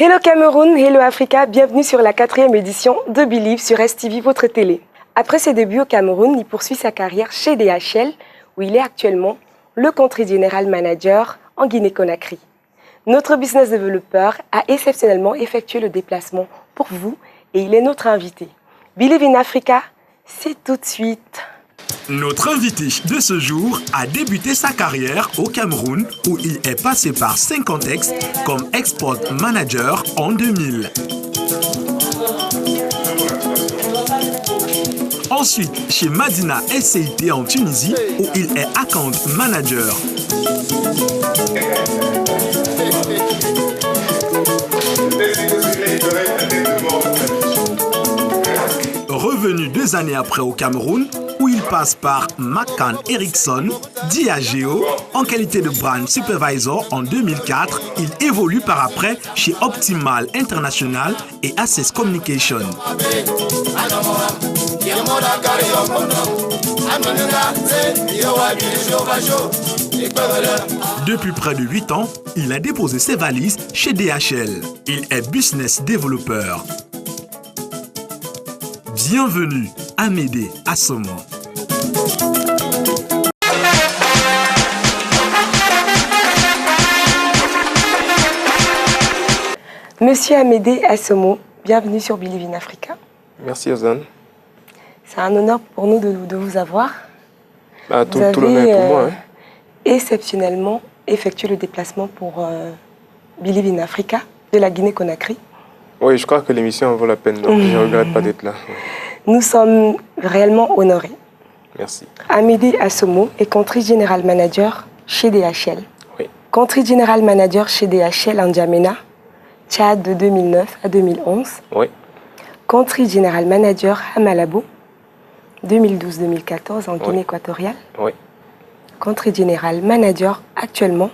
Hello Cameroun, hello Africa, bienvenue sur la 4e édition de Believe sur STV, votre télé. Après ses débuts au Cameroun, il poursuit sa carrière chez DHL, où il est actuellement le Country General Manager en Guinée-Conakry. Notre business developer a exceptionnellement effectué le déplacement pour vous et il est notre invité. Believe in Africa, c'est tout de suite. Notre invité de ce jour a débuté sa carrière au Cameroun où il est passé par 5 contextes comme Export Manager en 2000. Ensuite, chez Madina SCIT en Tunisie où il est Account Manager. Revenu 2 années après au Cameroun, où il passe par McCann Erickson, Diageo, en qualité de brand supervisor en 2004, il évolue par après chez Optimal International et Access Communication. Depuis près de 8 ans, il a déposé ses valises chez DHL. Il est business developer. Bienvenue, Amédée Assomo. Monsieur Amédée Assomo, bienvenue sur Believe in Africa. Merci Ozan. C'est un honneur pour nous de vous avoir. Tout l'honneur est pour moi. Exceptionnellement effectué le déplacement pour Believe in Africa de la Guinée-Conakry. Oui, je crois que l'émission en vaut la peine, donc je ne regrette pas d'être là. Nous sommes réellement honorés. Merci. Amédée Assomo est Country General Manager chez DHL. Oui. Country General Manager chez DHL en N'Djamena, Tchad de 2009 à 2011. Oui. Country General Manager à Malabo, 2012-2014 en Guinée équatoriale. Oui. Country General Manager actuellement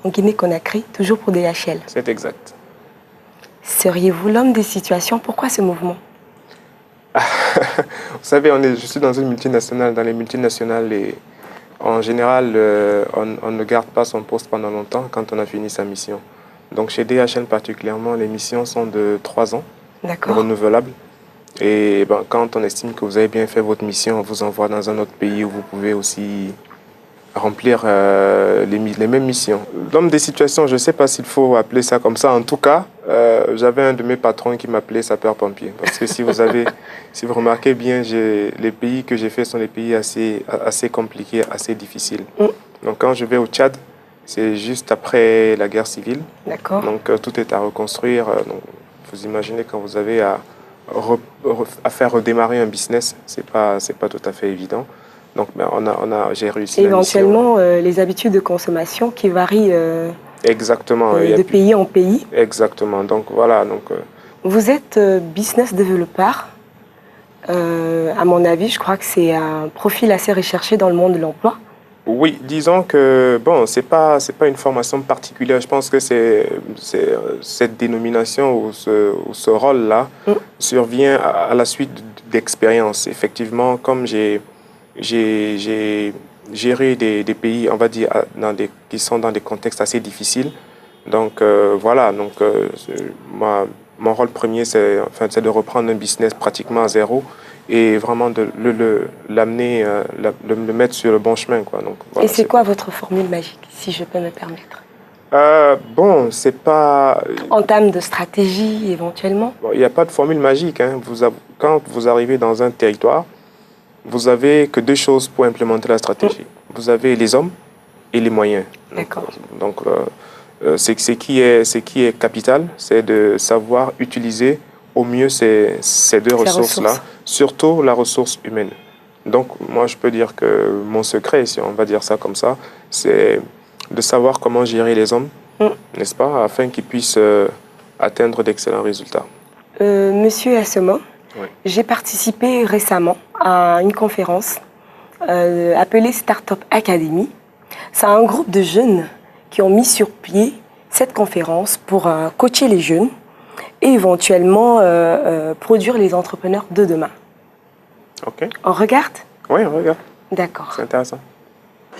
en Guinée-Conakry, toujours pour DHL. C'est exact. Seriez-vous l'homme des situations? Pourquoi ce mouvement? Vous savez, je suis dans une multinationale. Dans les multinationales, en général, on ne garde pas son poste pendant longtemps quand on a fini sa mission. Donc chez DHL particulièrement, les missions sont de 3 ans, renouvelables. Et quand on estime que vous avez bien fait votre mission, on vous envoie dans un autre pays où vous pouvez aussi remplir les mêmes missions. L'homme des situations, je ne sais pas s'il faut appeler ça comme ça. En tout cas, j'avais un de mes patrons qui m'appelait sapeur-pompier. Parce que si vous remarquez bien, les pays que j'ai faits sont des pays assez compliqués, assez difficiles. Donc quand je vais au Tchad, c'est juste après la guerre civile. D'accord. Donc tout est à reconstruire. Donc, vous imaginez quand vous avez à faire redémarrer un business, c'est pas tout à fait évident. Donc j'ai réussi. Éventuellement, les habitudes de consommation qui varient exactement, de pays en pays. Exactement. Donc voilà. Vous êtes business developer. À mon avis, je crois que c'est un profil assez recherché dans le monde de l'emploi. Oui, disons que c'est pas une formation particulière. Je pense que c'est cette dénomination ou ce rôle-là survient à la suite d'expériences. Effectivement, comme j'ai géré des pays, on va dire, qui sont dans des contextes assez difficiles. Donc voilà. Donc mon rôle premier, c'est de reprendre un business pratiquement à zéro et vraiment de l'amener, le mettre sur le bon chemin, quoi. Donc, voilà, et c'est quoi votre formule magique, si je peux me permettre? C'est pas... En termes de stratégie, éventuellement? Il n'y a pas de formule magique. Quand vous arrivez dans un territoire, vous n'avez que 2 choses pour implémenter la stratégie. Vous avez les hommes et les moyens. D'accord. Donc, ce qui est capital, c'est de savoir utiliser au mieux ces 2 ressources-là, surtout la ressource humaine. Donc, moi, je peux dire que mon secret, si on va dire ça comme ça, c'est de savoir comment gérer les hommes, n'est-ce pas, afin qu'ils puissent atteindre d'excellents résultats. Monsieur Assomo, oui. J'ai participé récemment à une conférence appelée Startup Academy. C'est un groupe de jeunes qui ont mis sur pied cette conférence pour coacher les jeunes et éventuellement produire les entrepreneurs de demain. Ok. On regarde? Oui, on regarde. D'accord. C'est intéressant.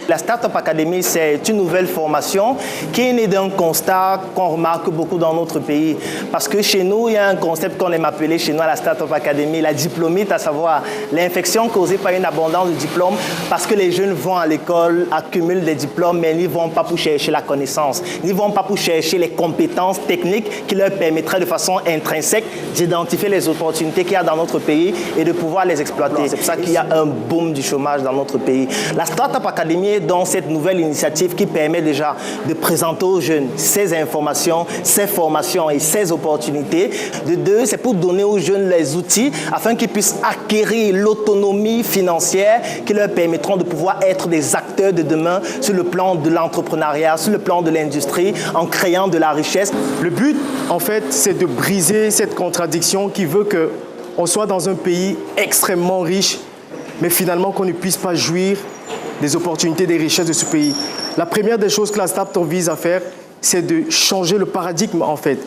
La Startup Academy, c'est une nouvelle formation qui est née d'un constat qu'on remarque beaucoup dans notre pays. Parce que chez nous, il y a un concept qu'on aime appeler chez nous à la Startup Academy, la diplômite, à savoir l'infection causée par une abondance de diplômes, parce que les jeunes vont à l'école, accumulent des diplômes, mais ils n'y vont pas pour chercher la connaissance. Ils n'y vont pas pour chercher les compétences techniques qui leur permettraient de façon intrinsèque d'identifier les opportunités qu'il y a dans notre pays et de pouvoir les exploiter. C'est pour ça qu'il y a un boom du chômage dans notre pays. La Startup Academy est dans cette nouvelle initiative qui permet déjà de présenter aux jeunes ces informations, ces formations et ces opportunités. De deux, c'est pour donner aux jeunes les outils afin qu'ils puissent acquérir l'autonomie financière qui leur permettront de pouvoir être des acteurs de demain sur le plan de l'entrepreneuriat, sur le plan de l'industrie, en créant de la richesse. Le but, en fait, c'est de briser cette contradiction qui veut qu'on soit dans un pays extrêmement riche, mais finalement qu'on ne puisse pas jouir des opportunités, des richesses de ce pays. La première des choses que la start-up vise à faire, c'est de changer le paradigme, en fait.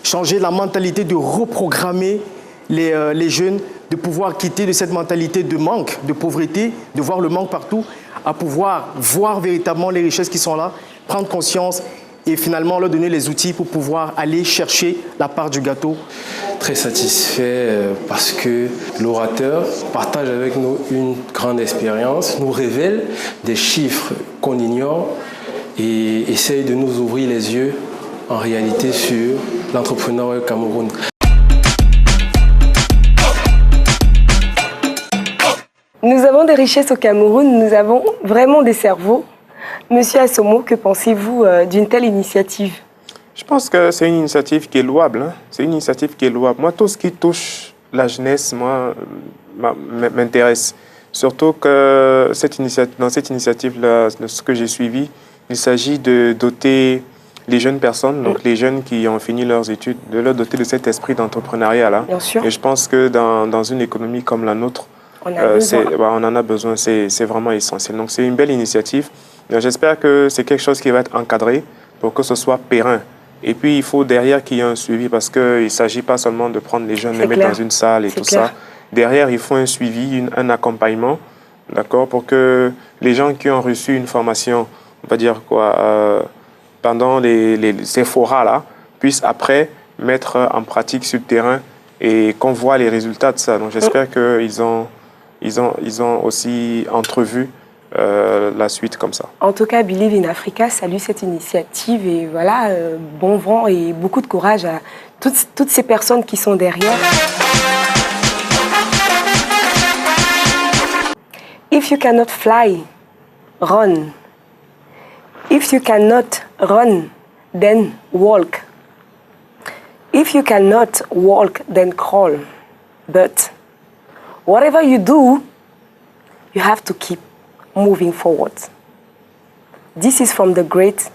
Changer la mentalité, de reprogrammer les jeunes, de pouvoir quitter de cette mentalité de manque, de pauvreté, de voir le manque partout, à pouvoir voir véritablement les richesses qui sont là, prendre conscience et finalement leur donner les outils pour pouvoir aller chercher la part du gâteau. Très satisfait parce que l'orateur partage avec nous une grande expérience, nous révèle des chiffres qu'on ignore et essaye de nous ouvrir les yeux en réalité sur l'entrepreneuriat au Cameroun. Nous avons des richesses au Cameroun, nous avons vraiment des cerveaux. Monsieur Assomo, que pensez-vous d'une telle initiative? Je pense que c'est une initiative qui est louable. Hein. C'est une initiative qui est louable. Moi, tout ce qui touche la jeunesse, moi, m'intéresse. Surtout que dans cette initiative-là, ce que j'ai suivi, il s'agit de doter les jeunes personnes, donc les jeunes qui ont fini leurs études, de leur doter de cet esprit d'entrepreneuriat-là. Bien sûr. Et je pense que dans une économie comme la nôtre, on en a besoin. C'est vraiment essentiel. Donc, c'est une belle initiative. J'espère que c'est quelque chose qui va être encadré pour que ce soit périn. Et puis, il faut derrière qu'il y ait un suivi parce qu'il ne s'agit pas seulement de prendre les jeunes, les mettre dans une salle et tout ça. Derrière, il faut un suivi, un accompagnement, d'accord, pour que les gens qui ont reçu une formation, on va dire quoi, pendant ces forats-là, puissent après mettre en pratique sur le terrain et qu'on voit les résultats de ça. Donc, j'espère qu'ils ont aussi entrevu la suite comme ça. En tout cas, Believe in Africa salue cette initiative et voilà, bon vent et beaucoup de courage à toutes ces personnes qui sont derrière. If you cannot fly, run. If you cannot run, then walk. If you cannot walk, then crawl. But whatever you do, you have to keep moving forward. This is from the great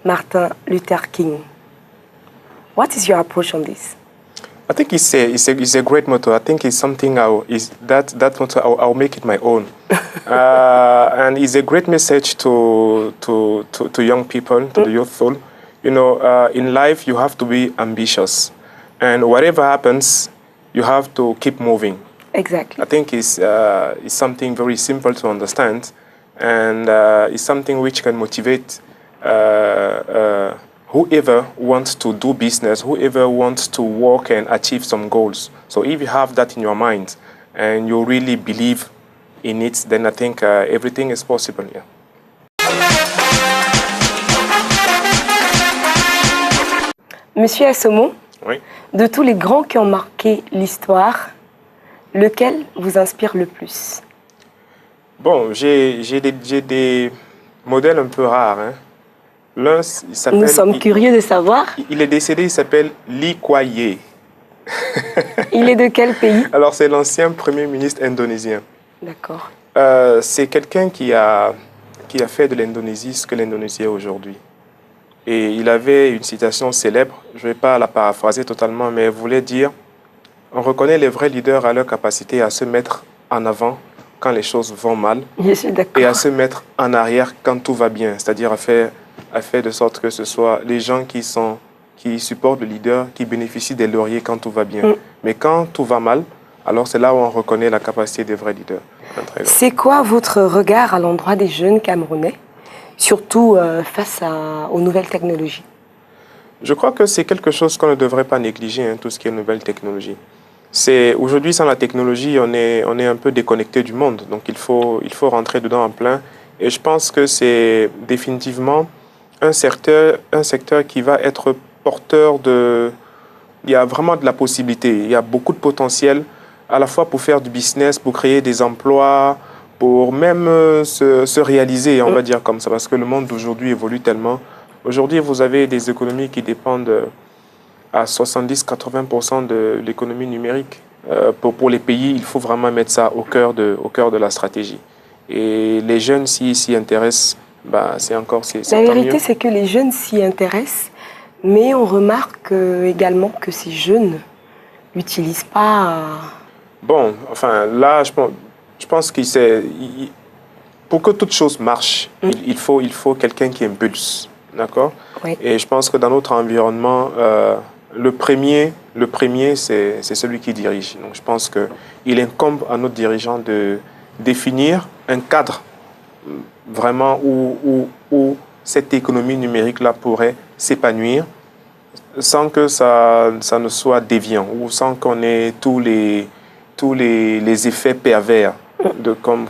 Martin Luther King. What is your approach on this? I think it's a great motto. I think it's something that motto I'll make it my own. And it's a great message to young people, to the youthful. You know, in life you have to be ambitious, and whatever happens, you have to keep moving. Exactly. I think it's something very simple to understand, and it's something which can motivate whoever wants to do business, whoever wants to work and achieve some goals. So if you have that in your mind and you really believe in it, then I think everything is possible. Yeah. Monsieur Assomo, Oui. de tous les grands qui ont marqué l'histoire, lequel vous inspire le plus? Bon, j'ai des modèles un peu rares. Hein. L'un, il s'appelle... Nous sommes curieux de savoir. Il est décédé, il s'appelle Lee Kuan Yew. Il est de quel pays? Alors, c'est l'ancien Premier ministre indonésien. D'accord. C'est quelqu'un qui a fait de l'Indonésie ce que l'Indonésie est aujourd'hui. Et il avait une citation célèbre, je ne vais pas la paraphraser totalement, mais elle voulait dire « On reconnaît les vrais leaders à leur capacité à se mettre en avant quand les choses vont mal Je suis d'accord. et à se mettre en arrière quand tout va bien. » C'est-à-dire à faire de sorte que ce soit les gens qui supportent le leader, qui bénéficient des lauriers quand tout va bien. Mais quand tout va mal, alors c'est là où on reconnaît la capacité des vrais leaders. C'est quoi votre regard à l'endroit des jeunes Camerounais, surtout face aux nouvelles technologies? Je crois que c'est quelque chose qu'on ne devrait pas négliger, tout ce qui est nouvelles technologies. Aujourd'hui, sans la technologie, on est un peu déconnecté du monde, donc il faut rentrer dedans en plein. Et je pense que c'est définitivement un secteur qui va être porteur de... Il y a vraiment de la possibilité, il y a beaucoup de potentiel, à la fois pour faire du business, pour créer des emplois, pour même se réaliser, on va dire comme ça, parce que le monde d'aujourd'hui évolue tellement. Aujourd'hui, vous avez des économies qui dépendent à 70-80% de l'économie numérique. Pour les pays, il faut vraiment mettre ça au cœur de la stratégie. Et les jeunes, s'ils s'y intéressent, c'est la vérité, c'est que les jeunes s'y intéressent, mais on remarque également que ces jeunes n'utilisent pas... Bon, enfin, là, je pense que pour que toute chose marche, il faut quelqu'un qui impulse, d'accord? Oui. Et je pense que dans notre environnement, le premier, c'est celui qui dirige. Donc, je pense qu'il incombe à notre dirigeant de définir un cadre vraiment où cette économie numérique-là pourrait s'épanouir sans que ça ne soit déviant ou sans qu'on ait tous les effets pervers comme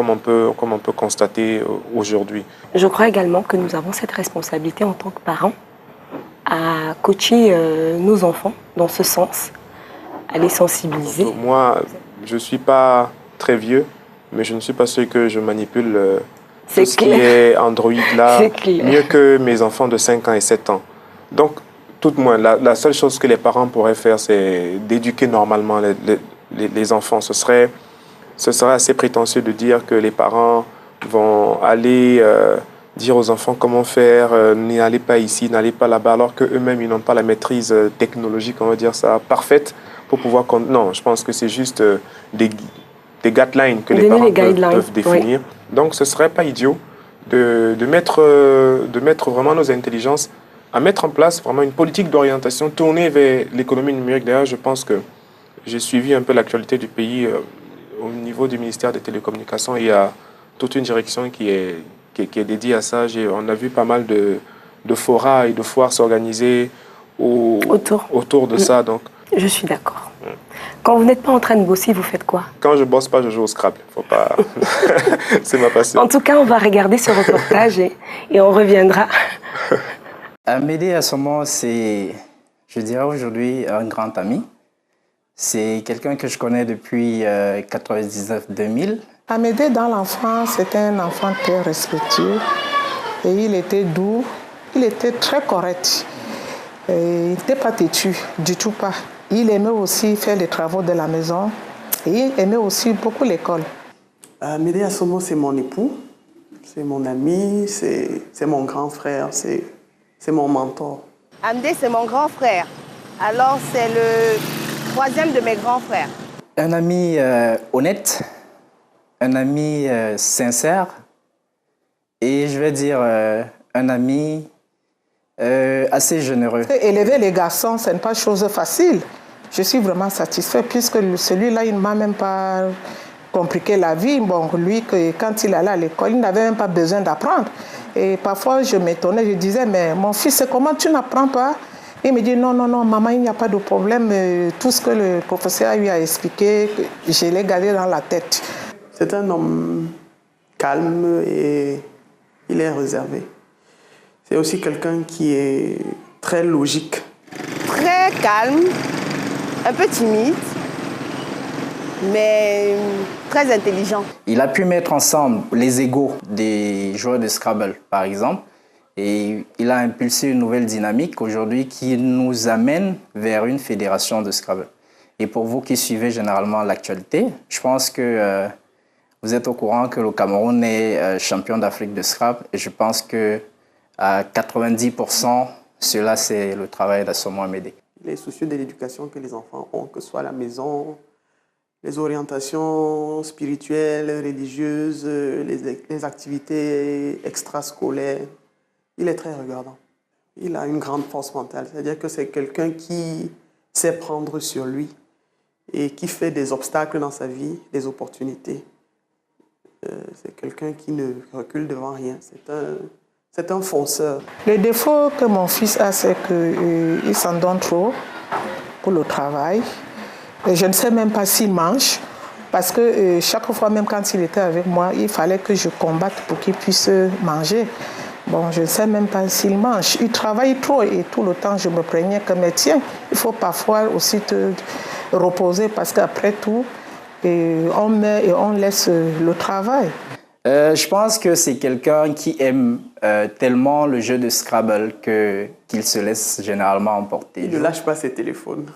on peut constater aujourd'hui. Je crois également que nous avons cette responsabilité en tant que parents à coacher nos enfants dans ce sens, à les sensibiliser. Moi, je ne suis pas très vieux, mais je ne suis pas sûr que je manipule tout ce qui est Android là mieux que mes enfants de 5 ans et 7 ans. Donc, tout le moins, la seule chose que les parents pourraient faire, c'est d'éduquer normalement les enfants. Ce serait assez prétentieux de dire que les parents vont aller dire aux enfants comment faire, n'allez pas ici, n'allez pas là-bas, alors qu'eux-mêmes, ils n'ont pas la maîtrise technologique, on va dire ça, parfaite pour pouvoir... Non, je pense que c'est juste des guidelines que les parents peuvent définir. Oui. Donc, ce ne serait pas idiot de mettre vraiment nos intelligences à mettre en place vraiment une politique d'orientation tournée vers l'économie numérique. D'ailleurs, je pense que j'ai suivi un peu l'actualité du pays au niveau du ministère des Télécommunications. Il y a toute une direction qui est dédiée à ça. On a vu pas mal de forats et de foires s'organiser autour de ça. Donc. Je suis d'accord. Quand vous n'êtes pas en train de bosser, vous faites quoi? Quand je bosse pas, je joue au Scrabble. Faut pas... C'est ma passion. En tout cas, on va regarder ce reportage et on reviendra. Amédée Assomo, c'est, je dirais aujourd'hui, un grand ami. C'est quelqu'un que je connais depuis 99-2000. Amédée, dans l'enfance, c'était un enfant très respectueux. Et il était doux, il était très correct. Et il n'était pas têtu, du tout pas. Il aimait aussi faire les travaux de la maison. Et il aimait aussi beaucoup l'école. Amédée Assomo, c'est mon époux, c'est mon ami, c'est mon grand frère, c'est mon mentor. Amédée, c'est mon grand frère. Alors, c'est le troisième de mes grands frères. Un ami honnête, un ami sincère et je vais dire un ami assez généreux. Élever les garçons, ce n'est pas chose facile. Je suis vraiment satisfait puisque celui-là, il ne m'a même pas compliqué la vie. Bon, lui, quand il allait à l'école, il n'avait même pas besoin d'apprendre. Et parfois, je m'étonnais, je disais, mais mon fils, comment tu n'apprends pas? Il me dit, non, maman, il n'y a pas de problème. Tout ce que le professeur lui a expliqué, je l'ai gardé dans la tête. C'est un homme calme et il est réservé. C'est aussi quelqu'un qui est très logique. Très calme, un peu timide, mais très intelligent. Il a pu mettre ensemble les égos des joueurs de Scrabble, par exemple, et il a impulsé une nouvelle dynamique aujourd'hui qui nous amène vers une fédération de Scrabble. Et pour vous qui suivez généralement l'actualité, je pense que vous êtes au courant que le Cameroun est champion d'Afrique de Scrabble, et je pense que à 90%, cela c'est le travail d'Assomo Amédée. Il est soucieux de l'éducation que les enfants ont, que ce soit à la maison, les orientations spirituelles, religieuses, les activités extrascolaires. Il est très regardant. Il a une grande force mentale, c'est-à-dire que c'est quelqu'un qui sait prendre sur lui et qui fait des obstacles dans sa vie, des opportunités. C'est quelqu'un qui ne recule devant rien. C'est un fonceur. Le défaut que mon fils a, c'est qu'il s'en donne trop pour le travail. Et je ne sais même pas s'il mange, parce que chaque fois, même quand il était avec moi, il fallait que je combatte pour qu'il puisse manger. Bon, je ne sais même pas s'il mange. Il travaille trop et tout le temps, je me plaignais que, mais tiens, il faut parfois aussi te reposer parce qu'après tout, on met et on laisse le travail. Je pense que c'est quelqu'un qui aime tellement le jeu de Scrabble qu'il se laisse généralement emporter. Il ne lâche pas ses téléphones.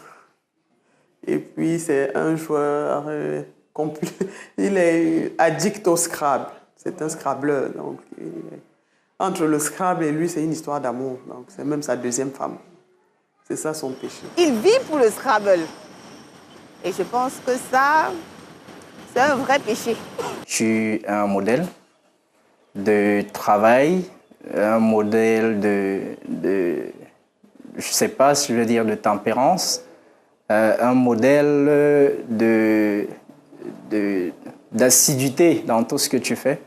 Et puis, c'est un joueur il est addict au Scrabble. C'est un Scrabbleur. Donc, entre le Scrabble et lui, c'est une histoire d'amour. Donc, c'est même sa deuxième femme. C'est ça son péché. Il vit pour le Scrabble. Et je pense que ça, c'est un vrai péché. Je suis un modèle de travail, un modèle je ne sais pas si je veux dire de tempérance, un modèle d'assiduité dans tout ce que tu fais.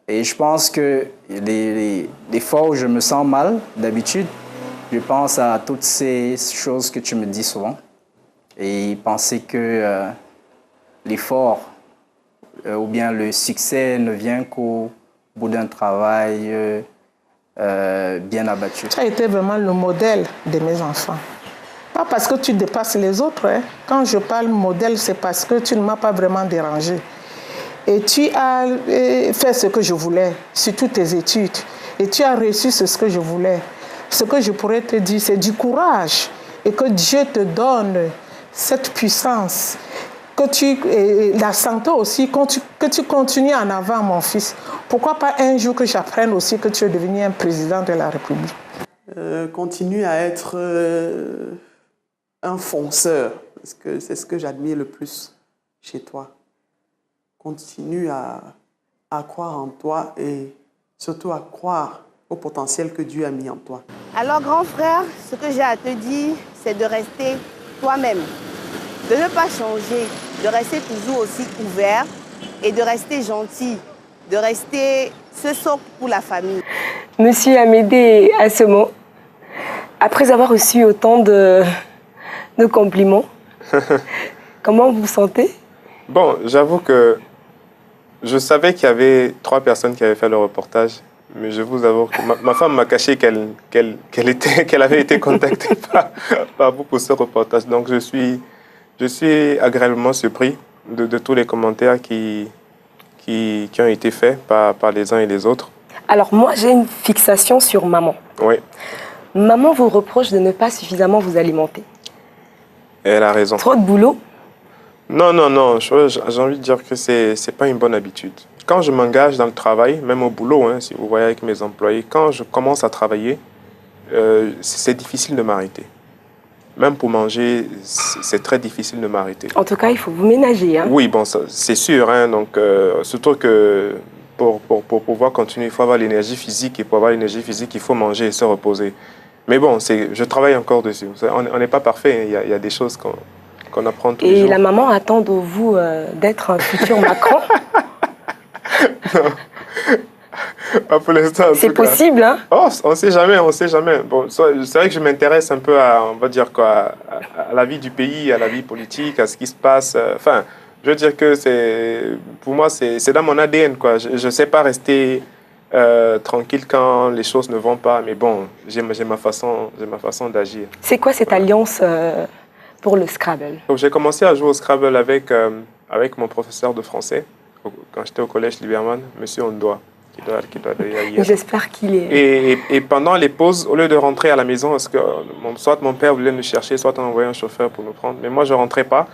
Et je pense que les fois où je me sens mal, d'habitude, je pense à toutes ces choses que tu me dis souvent. Et penser que l'effort ou bien le succès ne vient qu'au bout d'un travail bien abattu. Tu as été vraiment le modèle de mes enfants. Pas parce que tu dépasses les autres. Hein. Quand je parle modèle, c'est parce que tu ne m'as pas vraiment dérangé. Et tu as fait ce que je voulais, surtout tes études. Et tu as reçu ce que je voulais. Ce que je pourrais te dire, c'est du courage. Et que Dieu te donne cette puissance. La santé aussi, que tu continues en avant, mon fils. Pourquoi pas un jour que j'apprenne aussi que tu es devenu un président de la République? Continue à être un fonceur, parce que c'est ce que j'admire le plus chez toi. Continue à croire en toi et surtout à croire au potentiel que Dieu a mis en toi. Alors, grand frère, ce que j'ai à te dire, c'est de rester toi-même, de ne pas changer, de rester toujours aussi ouvert et de rester gentil, de rester ce socle pour la famille. Monsieur Amédée Assomo, après avoir reçu autant de compliments, comment vous vous sentez? Bon, j'avoue que je savais qu'il y avait 3 personnes qui avaient fait le reportage, mais je vous avoue que ma femme m'a caché qu'elle avait été contactée par vous pour ce reportage. Donc je suis agréablement surpris de tous les commentaires qui ont été faits par les uns et les autres. Alors moi, j'ai une fixation sur maman. Oui. Maman vous reproche de ne pas suffisamment vous alimenter. Elle a raison. Trop de boulot? Non. J'ai envie de dire que c'est pas une bonne habitude. Quand je m'engage dans le travail, même au boulot, hein, si vous voyez avec mes employés, quand je commence à travailler, c'est difficile de m'arrêter. Même pour manger, c'est très difficile de m'arrêter. En tout cas, il faut vous ménager. Hein. Oui, bon, c'est sûr. Hein, donc, surtout que pour pouvoir continuer, il faut avoir l'énergie physique. Et pour avoir l'énergie physique, il faut manger et se reposer. Mais bon, je travaille encore dessus. On n'est pas parfait. Hein. Il y a des choses qu'on apprend tous les jours. Et la maman attend de vous d'être un futur Macron? Non. Pas pour l'instant. C'est possible, hein? Oh, on ne sait jamais. Bon, c'est vrai que je m'intéresse un peu à la vie du pays, à la vie politique, à ce qui se passe. Enfin, je veux dire que pour moi, c'est dans mon ADN, quoi. Je ne sais pas rester tranquille quand les choses ne vont pas, mais bon, j'ai ma façon d'agir. C'est quoi cette alliance pour le Scrabble? J'ai commencé à jouer au Scrabble avec mon professeur de français quand j'étais au collège Liberman, Monsieur Ondoa. J'espère qu'il est... Et pendant les pauses, au lieu de rentrer à la maison, parce que soit mon père voulait nous chercher, soit on envoyait un chauffeur pour nous prendre, mais moi je ne rentrais pas.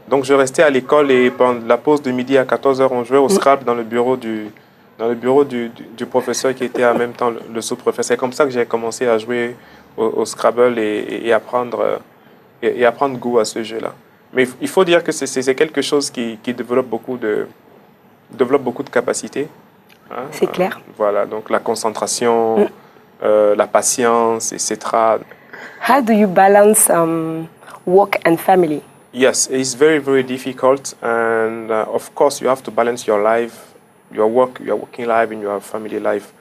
Donc je restais à l'école et pendant la pause de midi à 14h, on jouait au Scrabble dans le bureau du professeur qui était en même temps le sous-professeur. C'est comme ça que j'ai commencé à jouer au Scrabble et à prendre goût à ce jeu-là. Mais il faut dire que c'est quelque chose qui développe beaucoup de capacités. Hein, c'est clair. Voilà, donc la concentration, la patience, etc. How do you balance work and family? Yes, it's very, very difficult. And of course, you have to balance your life, your working life and your family life.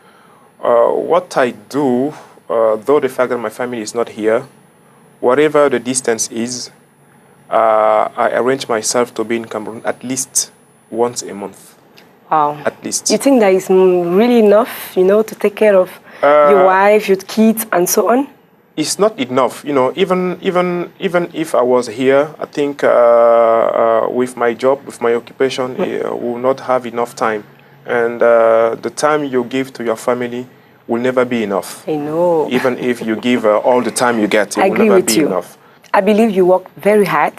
What I do, though the fact that my family is not here, whatever the distance is, I arrange myself to be in Cameroon at least once a month. Wow. At least. You think that is really enough, to take care of your wife, your kids, and so on? It's not enough, even if I was here, I think with my job, with my occupation, we will not have enough time. And the time you give to your family will never be enough. I know. Even if you give all the time you get, it I will agree never with be you. enough. I believe you work very hard,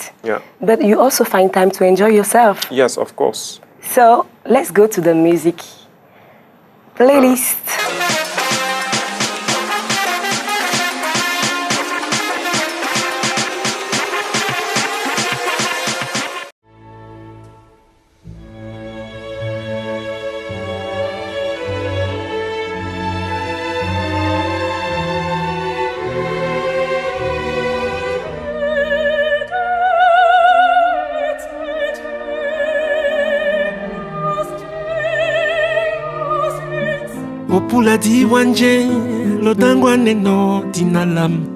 but you also find time to enjoy yourself. Yes, of course. So let's go to the music playlist. Opula di wanje lodangwa neno dinalam.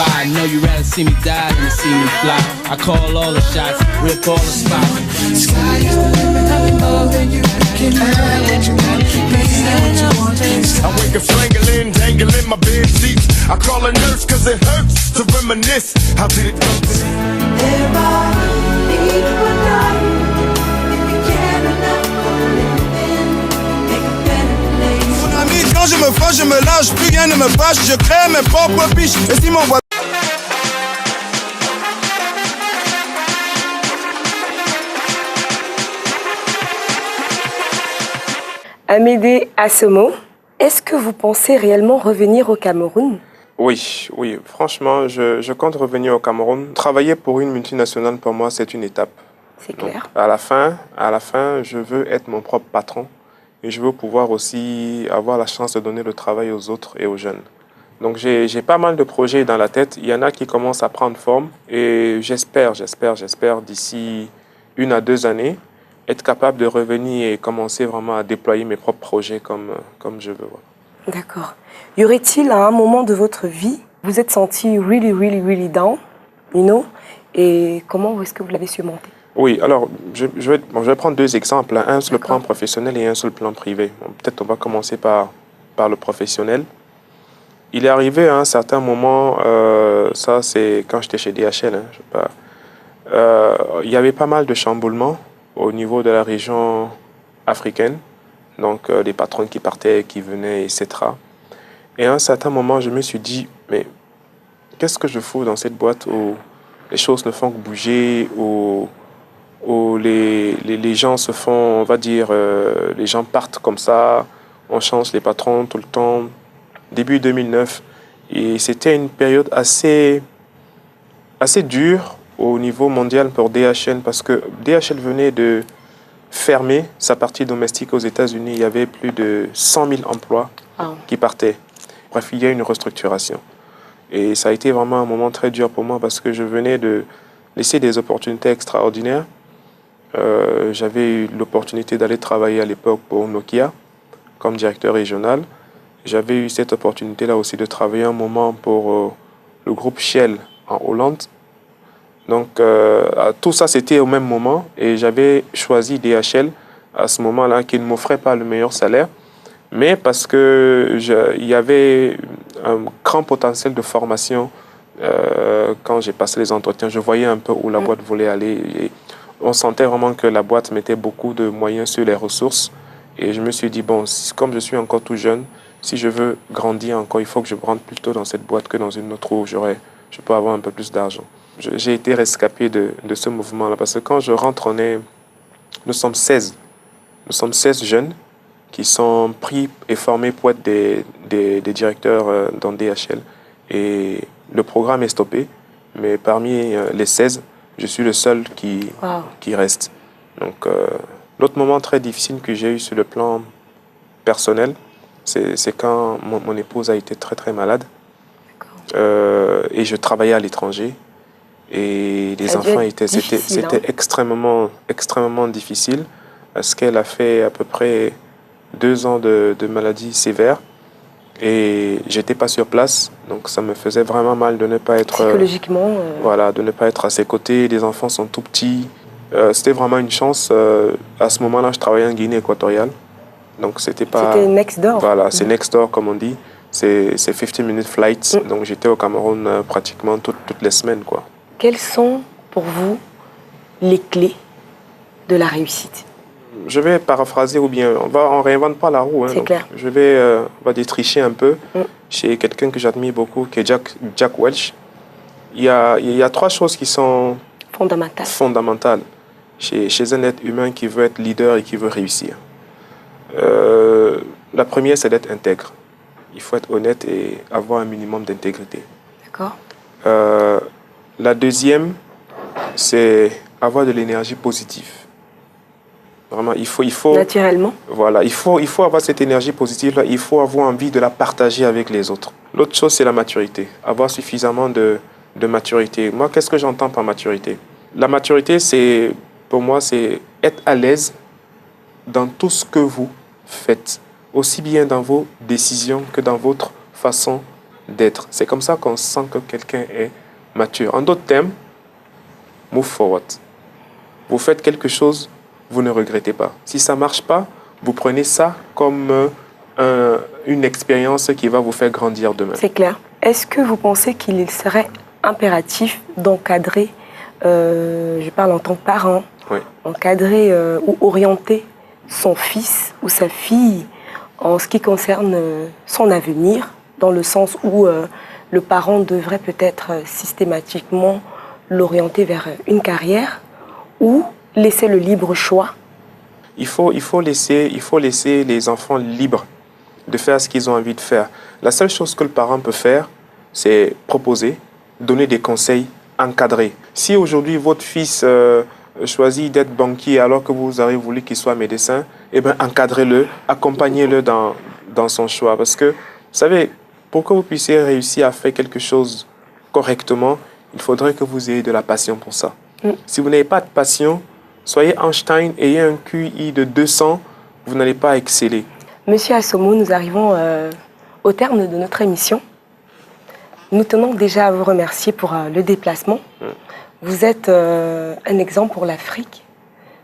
I know you rather see me die than see me fly. I call all the shots, rip all the spots. Sky is the limit, I've been more than you can have what you want. I wake up strangling, dangling my bed sheets. I call a nurse cause it hurts to reminisce. How did it go? There are need for night. If you care enough for living, make a better place. Mon ami, quand je me fâche, je me lâche, plus rien ne me fâche. Je crée mes propres biches. Et si mon voisin Amédée Assomo, est-ce que vous pensez réellement revenir au Cameroun? Oui, franchement, je compte revenir au Cameroun. Travailler pour une multinationale, pour moi, c'est une étape. C'est clair. Donc, à la fin, je veux être mon propre patron et je veux pouvoir aussi avoir la chance de donner le travail aux autres et aux jeunes. Donc, j'ai pas mal de projets dans la tête. Il y en a qui commencent à prendre forme et j'espère d'ici 1 à 2 années, être capable de revenir et commencer vraiment à déployer mes propres projets comme je veux. Voilà. D'accord. Y aurait-il à un moment de votre vie, vous êtes senti really down, et comment est-ce que vous l'avez surmonté? Oui, alors je vais prendre 2 exemples, un sur le plan professionnel et un sur le plan privé. Bon, peut-être on va commencer par le professionnel. Il est arrivé à un certain moment, ça c'est quand j'étais chez DHL, il y avait pas mal de chamboulements au niveau de la région africaine, donc des patrons qui partaient, qui venaient, etc. Et à un certain moment, je me suis dit, mais qu'est-ce que je fous dans cette boîte où les choses ne font que bouger, où les gens se font, on va dire, les gens partent comme ça, on change les patrons tout le temps. Début 2009, et c'était une période assez dure au niveau mondial pour DHL parce que DHL venait de fermer sa partie domestique aux États-Unis. Il y avait plus de 100 000 emplois qui partaient. Bref, il y a une restructuration. Et ça a été vraiment un moment très dur pour moi parce que je venais de laisser des opportunités extraordinaires. J'avais eu l'opportunité d'aller travailler à l'époque pour Nokia comme directeur régional. J'avais eu cette opportunité-là aussi de travailler un moment pour le groupe Shell en Hollande. Donc, tout ça, c'était au même moment. Et j'avais choisi DHL à ce moment-là, qui ne m'offrait pas le meilleur salaire. Mais parce qu'il y avait un grand potentiel de formation. Quand j'ai passé les entretiens, je voyais un peu où la boîte voulait aller. Et on sentait vraiment que la boîte mettait beaucoup de moyens sur les ressources. Et je me suis dit, bon, comme je suis encore tout jeune, si je veux grandir encore, il faut que je rentre plutôt dans cette boîte que dans une autre où je peux avoir un peu plus d'argent. J'ai été rescapé de ce mouvement-là parce que quand je rentre, nous sommes 16. Nous sommes 16 jeunes qui sont pris et formés pour être des directeurs dans DHL. Et le programme est stoppé, mais parmi les 16, je suis le seul qui reste. Donc, l'autre moment très difficile que j'ai eu sur le plan personnel, c'est quand mon épouse a été très très malade. Et je travaillais à l'étranger. Et les enfants c'était extrêmement difficile parce qu'elle a fait à peu près 2 ans de maladie sévère et j'étais pas sur place, donc ça me faisait vraiment mal de ne pas être psychologiquement. Voilà, de ne pas être à ses côtés. Les enfants sont tout petits. C'était vraiment une chance. À ce moment-là, je travaillais en Guinée équatoriale, donc c'était pas. C'était next door. Voilà, c'est next door comme on dit. C'est 15 minutes flight, donc j'étais au Cameroun pratiquement toutes les semaines, quoi. Quelles sont pour vous les clés de la réussite? Je vais paraphraser ou bien on réinvente pas la roue. Hein, c'est clair. Je vais on va détricher un peu chez quelqu'un que j'admire beaucoup, qui est Jack Welch. Il y a 3 choses qui sont fondamentales chez un être humain qui veut être leader et qui veut réussir. La première, c'est d'être intègre. Il faut être honnête et avoir un minimum d'intégrité. D'accord. La deuxième, c'est avoir de l'énergie positive. Vraiment, il faut naturellement. Voilà, il faut avoir cette énergie positive-là. Il faut avoir envie de la partager avec les autres. L'autre chose, c'est la maturité. Avoir suffisamment de maturité. Moi, qu'est-ce que j'entends par maturité? La maturité, pour moi, c'est être à l'aise dans tout ce que vous faites, aussi bien dans vos décisions que dans votre façon d'être. C'est comme ça qu'on sent que quelqu'un est mature. En d'autres termes, move forward. Vous faites quelque chose, vous ne regrettez pas. Si ça ne marche pas, vous prenez ça comme une expérience qui va vous faire grandir demain. C'est clair. Est-ce que vous pensez qu'il serait impératif d'encadrer, je parle en tant que parent, encadrer ou orienter son fils ou sa fille en ce qui concerne son avenir, dans le sens où le parent devrait peut-être systématiquement l'orienter vers une carrière ou laisser le libre choix? Il faut laisser les enfants libres de faire ce qu'ils ont envie de faire. La seule chose que le parent peut faire, c'est proposer, donner des conseils, encadrer. Si aujourd'hui votre fils choisit d'être banquier alors que vous avez voulu qu'il soit médecin, eh bien encadrez-le, accompagnez-le dans son choix. Parce que, vous savez, pour que vous puissiez réussir à faire quelque chose correctement, il faudrait que vous ayez de la passion pour ça. Si vous n'avez pas de passion, soyez Einstein, ayez un QI de 200, vous n'allez pas exceller. Monsieur Assomo, nous arrivons au terme de notre émission. Nous tenons déjà à vous remercier pour le déplacement. Vous êtes un exemple pour l'Afrique.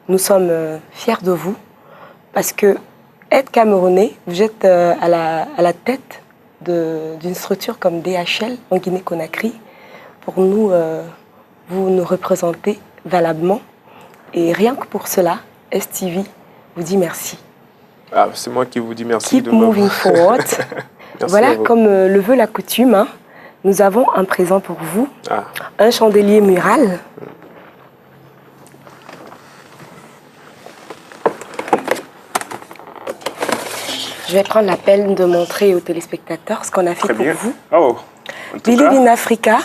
Nous sommes fiers de vous parce que être Camerounais, vous êtes à la tête d'une structure comme DHL en Guinée-Conakry. Pour nous, vous nous représentez valablement. Et rien que pour cela, STV vous dit merci. Ah, c'est moi qui vous dis merci. Keep moving forward. Voilà, comme le veut la coutume, hein, nous avons un présent pour vous. Un chandelier mural. Je vais prendre la peine de montrer aux téléspectateurs ce qu'on a fait pour vous. Oh, Believe in Africa.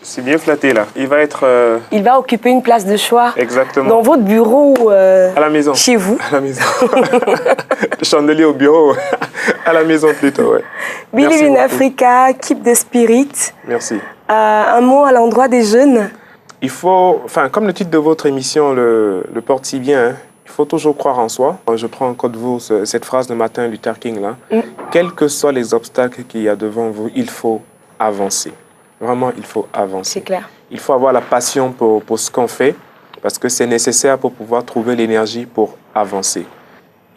Je suis bien flatté là. Il va être... Il va occuper une place de choix. Exactement. Dans votre bureau ou à la maison. Chez vous. À la maison. Le chandelier au bureau. À la maison plutôt, ouais. Believe in Africa, keep the spirit. Merci. Un mot à l'endroit des jeunes. Il faut, enfin, comme le titre de votre émission le porte si bien, hein, il faut toujours croire en soi. Je prends encore de vous cette phrase de Martin Luther King là. Quels que soient les obstacles qu'il y a devant vous, il faut avancer. Vraiment, il faut avancer. C'est clair. Il faut avoir la passion pour ce qu'on fait parce que c'est nécessaire pour pouvoir trouver l'énergie pour avancer.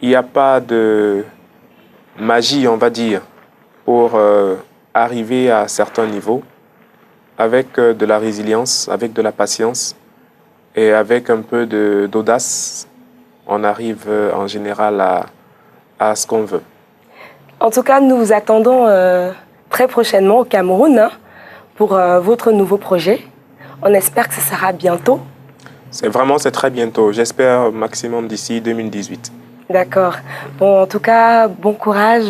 Il n'y a pas de magie, on va dire, pour arriver à certains niveaux. Avec de la résilience, avec de la patience et avec un peu d'audace, on arrive en général à ce qu'on veut. En tout cas, nous vous attendons très prochainement au Cameroun pour votre nouveau projet. On espère que ce sera bientôt. C'est très bientôt. J'espère maximum d'ici 2018. D'accord. Bon, en tout cas, bon courage.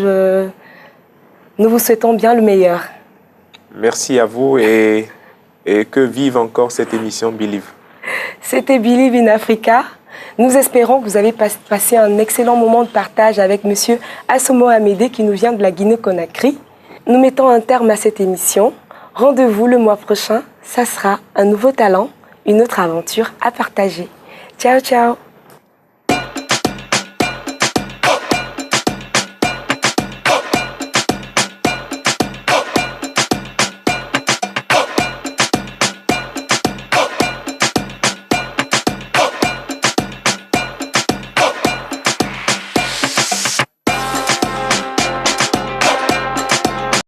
Nous vous souhaitons bien le meilleur. Merci à vous et que vive encore cette émission Believe. C'était Believe in Africa. Nous espérons que vous avez passé un excellent moment de partage avec M. Assomo Amédée qui nous vient de la Guinée-Conakry. Nous mettons un terme à cette émission. Rendez-vous le mois prochain. Ça sera un nouveau talent, une autre aventure à partager. Ciao, ciao!